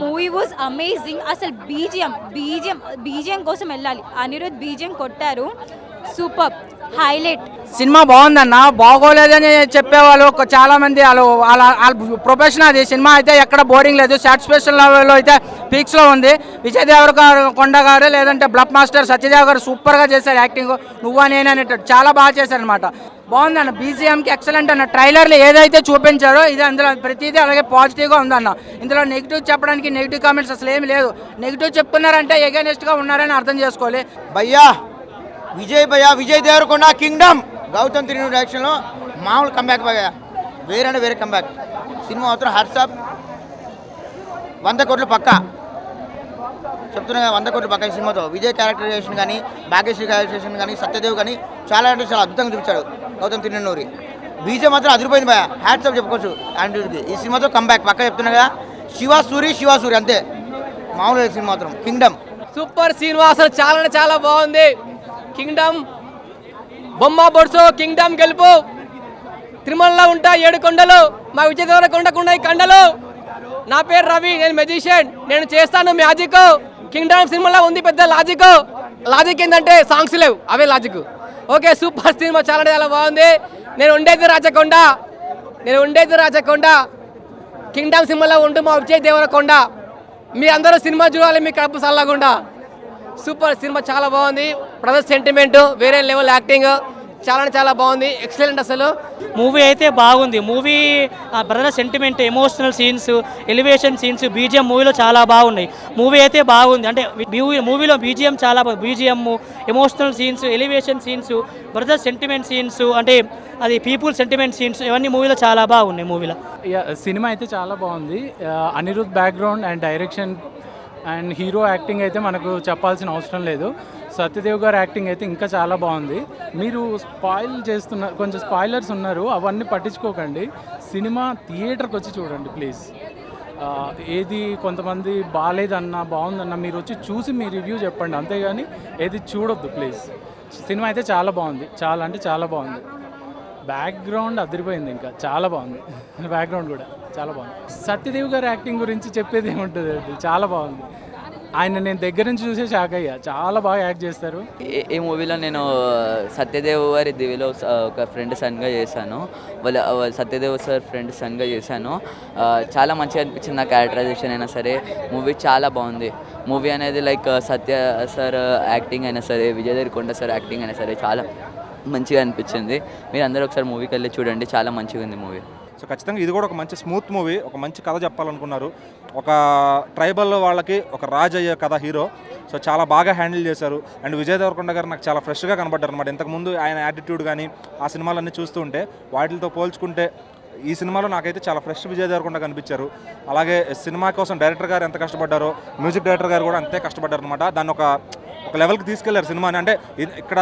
Movie was amazing. అసలు BGM కోసం వెళ్ళాలి. అనిరుద్ బీజిఎం కొట్టారు, సూపర్ హైలైట్. సినిమా బాగుందన్న, బాగోలేదని చెప్పేవాళ్ళు చాలా మంది. వాళ్ళ ప్రొఫెషన్ అది. సినిమా అయితే ఎక్కడ బోరింగ్ లేదు, సాటిస్ఫాక్షన్ లెవెల్లో అయితే పీక్స్లో ఉంది. విజయ్ దేవరకొండ గారు లేదంటే బ్లాక్ మాస్టర్ సత్యదేవ్ గారు సూపర్గా చేశారు యాక్టింగ్. నువ్వా నేను అనేటట్టు చాలా బాగా చేశారనమాట. బాగుందన్న, బీజిఎంకి ఎక్సలెంట్ అన్న. ట్రైలర్లో ఏదైతే చూపించారో ఇది అందులో ప్రతిదీ అలాగే పాజిటివ్గా ఉందన్న. ఇందులో నెగిటివ్ చెప్పడానికి నెగిటివ్ కామెంట్స్ అసలు ఏమి లేదు. నెగిటివ్ చెప్తున్నారంటే ఎగెనిస్ట్గా ఉన్నారని అర్థం చేసుకోవాలి. విజయ్ దేవరకొండ కింగ్డమ్ గౌతమ్ తిరుగు డైరెక్షన్లో మామూలు కంబ్యాక్ భయ్యా, వేరే కంబ్యాక్. సినిమా మాత్రం హ్యాట్సాప్. 100 కోట్లు పక్కా చెప్తున్నా, 100 కోట్లు పక్కా. ఈ సినిమాతో విజయ్ క్యారెక్టరైజేషన్ కానీ, భాగ్యశ్రీ క్యారెక్టరైజేషన్ కానీ, సత్యదేవ్ కానీ చాలా అంటే చాలా అద్భుతంగా చూపించాడు గౌతమ్ తిరునూరి. బీజే మాత్రం అదిరిపోయింది భయ్యా, హ్యాట్సాప్ చెప్పుకోవచ్చు ఆండ్రూడ్కి. ఈ సినిమాతో కంబ్యాక్ పక్కా చెప్తున్నా కదా. శివసూరి అంతే, మామూలు సినిమా మాత్రం కింగ్డమ్ సూపర్ సినిమా. అసలు చాలా బాగుంది. కింగ్డమ్ బొమ్మ బొడ్సో, కింగ్డమ్ గెలుపు. తిరుమలలో ఉంటా 7 కొండలు, మా విజయ్ దేవరకొండకున్న ఈ కండలు. నా పేరు రవి, నేను మెజిషియన్, నేను చేస్తాను మ్యాజిక్. కింగ్డమ్ సినిమాలో ఉంది పెద్ద లాజిక్ ఏంటంటే సాంగ్స్ లేవు, అవే లాజిక్. ఓకే, సూపర్ సినిమా, చాలా బాగుంది. నేను ఉండేది రాచకొండ. కింగ్డమ్ సినిమాలో ఉండు మా విజయ్ దేవరకొండ. మీ అందరూ సినిమా చూడాలి, మీ కడుపు చల్లకుండా. సూపర్ సినిమా, చాలా బాగుంది. బ్రదర్ సెంటిమెంట్, వేరే లెవెల్ యాక్టింగ్, చాలా బాగుంది, ఎక్సలెంట్. అసలు మూవీ అయితే బాగుంది. Movie brother sentiment, emotional scenes, elevation scenes, BGM మూవీలో చాలా బాగున్నాయి. మూవీ అయితే బాగుంది. అంటే మూవీలో బీజిఎం చాలా BGM, emotional scenes, elevation scenes, brother sentiment scenes, అంటే అది పీపుల్ సెంటిమెంట్ సీన్స్, ఇవన్నీ మూవీలో చాలా బాగున్నాయి. మూవీలో సినిమా అయితే చాలా బాగుంది. Anirudh background and direction and hero acting అయితే మనకు చెప్పాల్సిన అవసరం లేదు. సత్యదేవ్ గారు యాక్టింగ్ అయితే ఇంకా చాలా బాగుంది. మీరు కొంచెం స్పాయిలర్స్ ఉన్నారు, అవన్నీ పట్టించుకోకండి. సినిమా థియేటర్కి వచ్చి చూడండి ప్లీజ్. ఏది కొంతమంది బాగాలేదన్నా బాగుందన్నా మీరు వచ్చి చూసి మీ రివ్యూ చెప్పండి, అంతేగాని ఏది చూడొద్దు ప్లీజ్. సినిమా అయితే చాలా బాగుంది, చాలా బాగుంది. బ్యాక్గ్రౌండ్ అదిరిపోయింది, ఇంకా చాలా బాగుంది. బ్యాక్గ్రౌండ్ కూడా చాలా బాగుంది. సత్యదేవ్ గారి యాక్టింగ్ గురించి చెప్పేది ఏముంటుంది, చాలా బాగుంది. ఆయన నేను దగ్గర నుంచి చూసే షాక్ అయ్యా, చాలా బాగా యాక్ట్ చేస్తారు. ఈ మూవీలో నేను సత్యదేవ్ గారి దివిలో ఒక ఫ్రెండ్ సన్గా చేశాను. సత్యదేవ్ సార్ ఫ్రెండ్ సన్గా చేశాను. చాలా మంచిగా అనిపించింది నా క్యారెక్టరైజేషన్ అయినా సరే. మూవీ చాలా బాగుంది. మూవీ అనేది లైక్ సత్య సార్ యాక్టింగ్ అయినా సరే, విజయ్ దేవరకొండ సార్ యాక్టింగ్ అయినా సరే చాలా మంచిగా అనిపించింది. మీరు అందరూ ఒకసారి మూవీకి వెళ్ళి చూడండి, చాలా మంచిగా ఉంది మూవీ. సో ఖచ్చితంగా ఇది కూడా ఒక మంచి స్మూత్ మూవీ, ఒక మంచి కథ చెప్పాలనుకున్నారు. ఒక ట్రైబల్ వాళ్ళకి ఒక రాజ్ అయ్యే కథ హీరో. సో చాలా బాగా హ్యాండిల్ చేశారు. అండ్ విజయ్ దేవరకొండ గారు నాకు చాలా ఫ్రెష్గా కనబడ్డారు అనమాట. ఇంతకుముందు ఆయన యాటిట్యూడ్ కానీ ఆ సినిమాలన్నీ చూస్తూ ఉంటే వాటితో పోల్చుకుంటే ఈ సినిమాలో నాకైతే చాలా ఫ్రెష్ విజయ్ దేవరకొండ కనిపించారు. అలాగే సినిమా కోసం డైరెక్టర్ గారు ఎంత కష్టపడ్డారో, మ్యూజిక్ డైరెక్టర్ గారు కూడా అంతే కష్టపడ్డారు అనమాట. దాన్ని ఒక లెవెల్కి తీసుకెళ్లారు సినిమాని. అంటే ఇక్కడ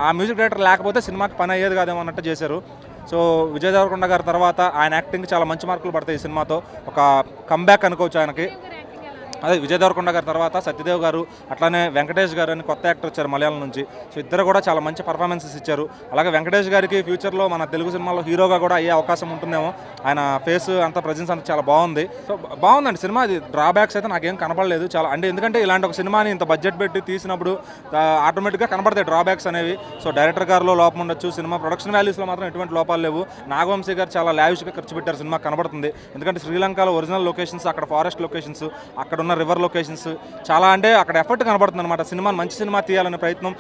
ఆ మ్యూజిక్ డైరెక్టర్ లేకపోతే సినిమాకి పని అయ్యేది కాదేమో అన్నట్టు చేశారు. సో విజయ్ దేవరకొండ గారి తర్వాత ఆయన యాక్టింగ్ చాలా మంచి మార్కులు పడతాయి. ఈ సినిమాతో ఒక కంబ్యాక్ అనుకోవచ్చు ఆయనకి. అదే విజయ్ దేవరకొండ గారి తర్వాత సత్యదేవ్ గారు, అట్లానే వెంకటేష్ గారు అని కొత్త యాక్టర్ వచ్చారు మలయాళం నుంచి. సో ఇద్దరు కూడా చాలా మంచి పర్ఫార్మెన్సెస్ ఇచ్చారు. అలాగే వెంకటేష్ గారికి ఫ్యూచర్లో మన తెలుగు సినిమాలో హీరోగా కూడా అయ్యే అవకాశం ఉంటుందేమో. ఆయన ఫేస్ అంతా ప్రజెన్స్ అంతా చాలా బాగుంది. సో బాగుందండి సినిమా. అది డ్రాబ్యాక్స్ అయితే నాకేం కనపడలేదు చాలా. అంటే ఎందుకంటే ఇలాంటి ఒక సినిమాని ఇంత బడ్జెట్ పెట్టి తీసినప్పుడు ఆటోమేటిక్గా కనపడతాయి డ్రాబ్యాక్స్ అనేవి. సో డైరెక్టర్ గారిలో లోపం ఉండొచ్చు, సినిమా ప్రొడక్షన్ వాల్యూస్లో మాత్రం ఎటువంటి లోపాలు లేవు. నాగవంశీ గారు చాలా లావిష్గా ఖర్చు పెట్టారు, సినిమా కనబడుతుంది. ఎందుకంటే శ్రీలంకలో ఒరిజినల్ లొకేషన్స్, అక్కడ ఫారెస్ట్ లొకేషన్స్, అక్కడ ఉన్న రివర్ లొకేషన్స్ చాలా, అంటే అక్కడ ఎఫర్ట్ కనబడుతుంది అనమాట. సినిమాని మంచి సినిమా తీయాలనే ప్రయత్నం